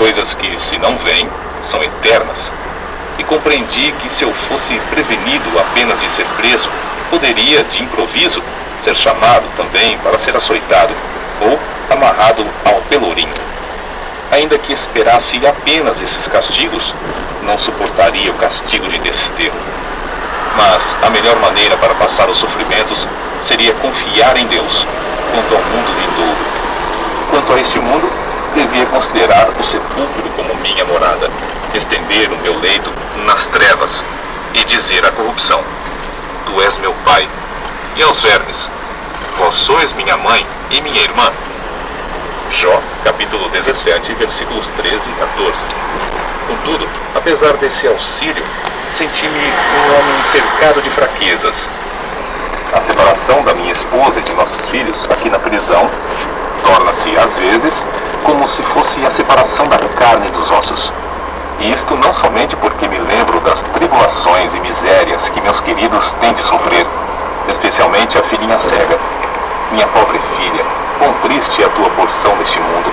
coisas que, se não vêm, são eternas. E compreendi que, se eu fosse prevenido apenas de ser preso, poderia, de improviso, ser chamado também para ser açoitado ou amarrado ao pelourinho. Ainda que esperasse apenas esses castigos, não suportaria o castigo de desterro. Mas a melhor maneira para passar os sofrimentos seria confiar em Deus, quanto ao mundo vindouro. Quanto a este mundo, devia considerar o sepulcro como minha morada, estender o meu leito nas trevas e dizer à corrupção: Tu és meu pai, e aos vermes: Vós sois minha mãe e minha irmã. Jó, capítulo 17, versículos 13 e 14. Contudo, apesar desse auxílio, senti-me um homem cercado de fraquezas. A separação da minha esposa e de nossos filhos aqui na prisão torna-se, às vezes, como se fosse a separação da carne e dos ossos. E isto não somente porque me lembro das tribulações e misérias que meus queridos têm de sofrer, especialmente a filhinha cega. Minha pobre filha, quão triste é a tua porção neste mundo.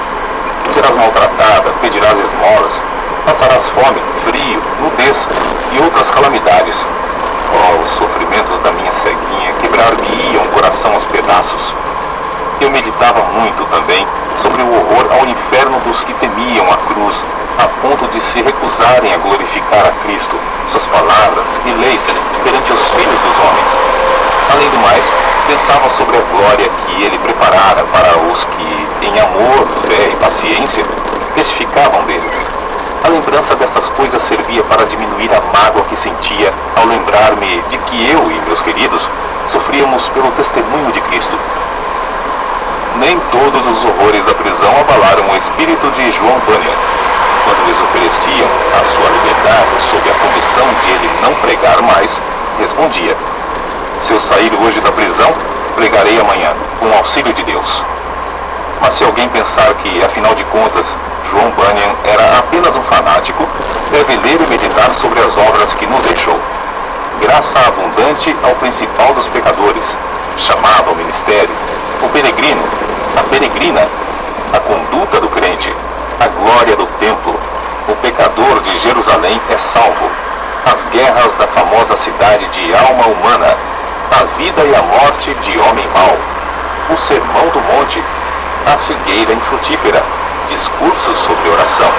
Serás maltratada, pedirás esmolas, passarás fome, frio, nudez e outras calamidades. Oh, os sofrimentos da minha ceguinha quebrar-me-iam o coração aos pedaços. Eu meditava muito também sobre o horror ao inferno dos que temiam a cruz, a ponto de se recusarem a glorificar a Cristo, suas palavras e leis perante os filhos dos homens. Além do mais, pensava sobre a glória que ele preparara para os que, em amor, fé e paciência, testificavam dele. A lembrança dessas coisas servia para diminuir a mágoa que sentia ao lembrar-me de que eu e meus queridos sofríamos pelo testemunho de Cristo. Nem todos os horrores da prisão abalaram o espírito de João Bunyan. Quando lhes ofereciam a sua liberdade sob a condição de ele não pregar mais, respondia: Se eu sair hoje da prisão, pregarei amanhã, com o auxílio de Deus. Mas se alguém pensar que, afinal de contas, João Bunyan era apenas um fanático, deve ler e meditar sobre as obras que nos deixou. Graça abundante ao principal dos pecadores, chamado ao ministério, o peregrino, a peregrina, a conduta do crente, a glória do templo, o pecador de Jerusalém é salvo, as guerras da famosa cidade de alma humana, a vida e a morte de homem mau, o sermão do monte, a figueira infrutífera, discursos sobre oração,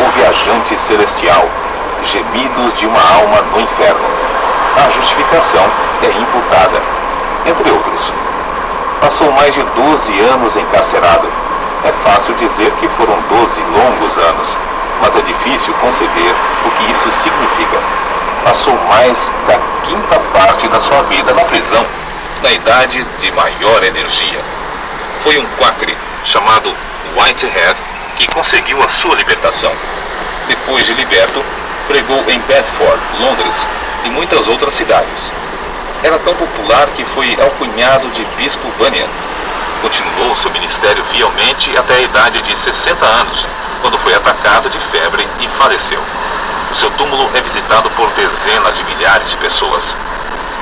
o viajante celestial, gemidos de uma alma no inferno, a justificação é imputada, entre outros. Passou mais de 12 anos encarcerado. É fácil dizer que foram 12 longos anos, mas é difícil conceber o que isso significa. Passou mais da quinta parte da sua vida na prisão, na idade de maior energia. Foi um quacre chamado Whitehead que conseguiu a sua libertação. Depois de liberto, pregou em Bedford, Londres e muitas outras cidades. Era tão popular que foi alcunhado de Bispo Bunyan. Continuou seu ministério fielmente até a idade de 60 anos, quando foi atacado de febre e faleceu. O seu túmulo é visitado por dezenas de milhares de pessoas.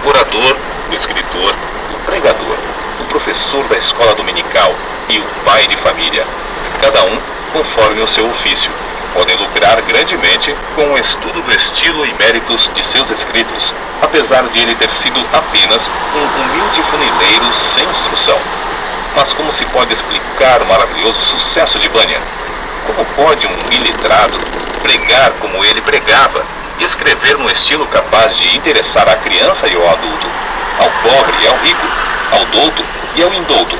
O orador, o escritor, o pregador, o professor da escola dominical e o pai de família, cada um conforme o seu ofício, podem lucrar grandemente com o estudo do estilo e méritos de seus escritos, apesar de ele ter sido apenas um humilde funileiro sem instrução. Mas como se pode explicar o maravilhoso sucesso de Bunyan? Como pode um iletrado pregar como ele pregava e escrever num estilo capaz de interessar à criança e ao adulto, ao pobre e ao rico, ao douto e ao indouto?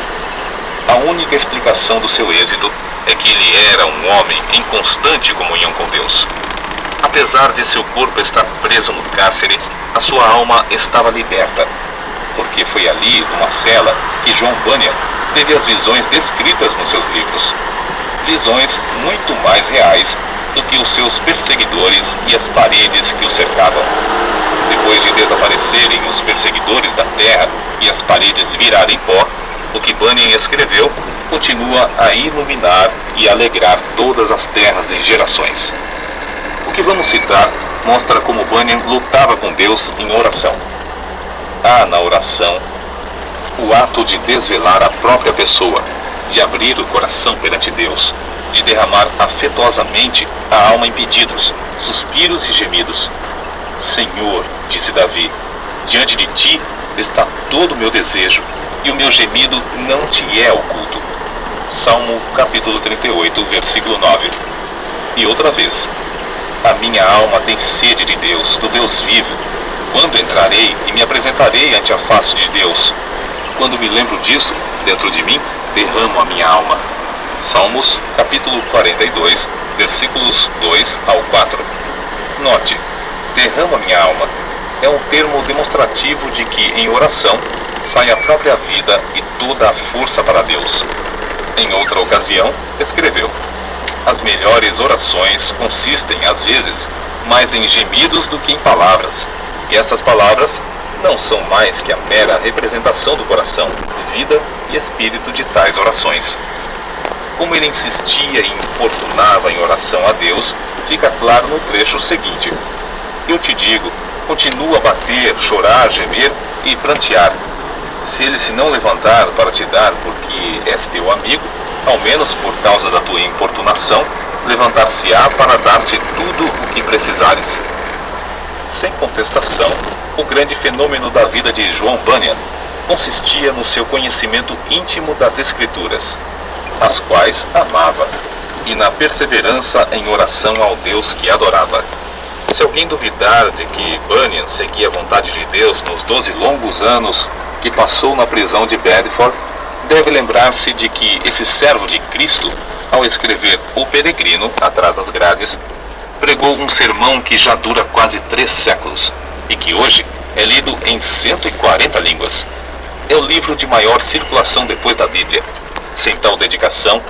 A única explicação do seu êxito é que ele era um homem em constante comunhão com Deus. Apesar de seu corpo estar preso no cárcere, a sua alma estava liberta, porque foi ali, numa cela, que João Bunyan teve as visões descritas nos seus livros. Visões muito mais reais do que os seus perseguidores e as paredes que o cercavam. Depois de desaparecerem os perseguidores da terra e as paredes virarem pó, o que Bunyan escreveu continua a iluminar e alegrar todas as terras e gerações. O que vamos citar mostra como Bunyan lutava com Deus em oração. Há na oração o ato de desvelar a própria pessoa, de abrir o coração perante Deus, de derramar afetuosamente a alma em pedidos, suspiros e gemidos. Senhor, disse Davi, diante de ti está todo o meu desejo, e o meu gemido não te é oculto. Salmo capítulo 38, versículo 9. E outra vez, a minha alma tem sede de Deus, do Deus vivo. Quando entrarei e me apresentarei ante a face de Deus? Quando me lembro disto, dentro de mim, derramo a minha alma. Salmos capítulo 42, versículos 2 ao 4. Note, derramo a minha alma é um termo demonstrativo de que em oração sai a própria vida e toda a força para Deus. Em outra ocasião, escreveu: as melhores orações consistem, às vezes, mais em gemidos do que em palavras, e essas palavras não são mais que a mera representação do coração, vida e espírito de tais orações. Como ele insistia e importunava em oração a Deus, fica claro no trecho seguinte: eu te digo, continua a bater, chorar, gemer e prantear. Se ele se não levantar para te dar porque és teu amigo, ao menos por causa da tua importunação, levantar-se-á para dar-te tudo o que precisares. Sem contestação, o grande fenômeno da vida de João Bunyan consistia no seu conhecimento íntimo das Escrituras, as quais amava, e na perseverança em oração ao Deus que adorava. Se alguém duvidar de que Bunyan seguia a vontade de Deus nos 12 longos anos que passou na prisão de Bedford, deve lembrar-se de que esse servo de Cristo, ao escrever O Peregrino, atrás das grades, pregou um sermão que já dura quase 3 séculos e que hoje é lido em 140 línguas. É o livro de maior circulação depois da Bíblia. Sem tal dedicação,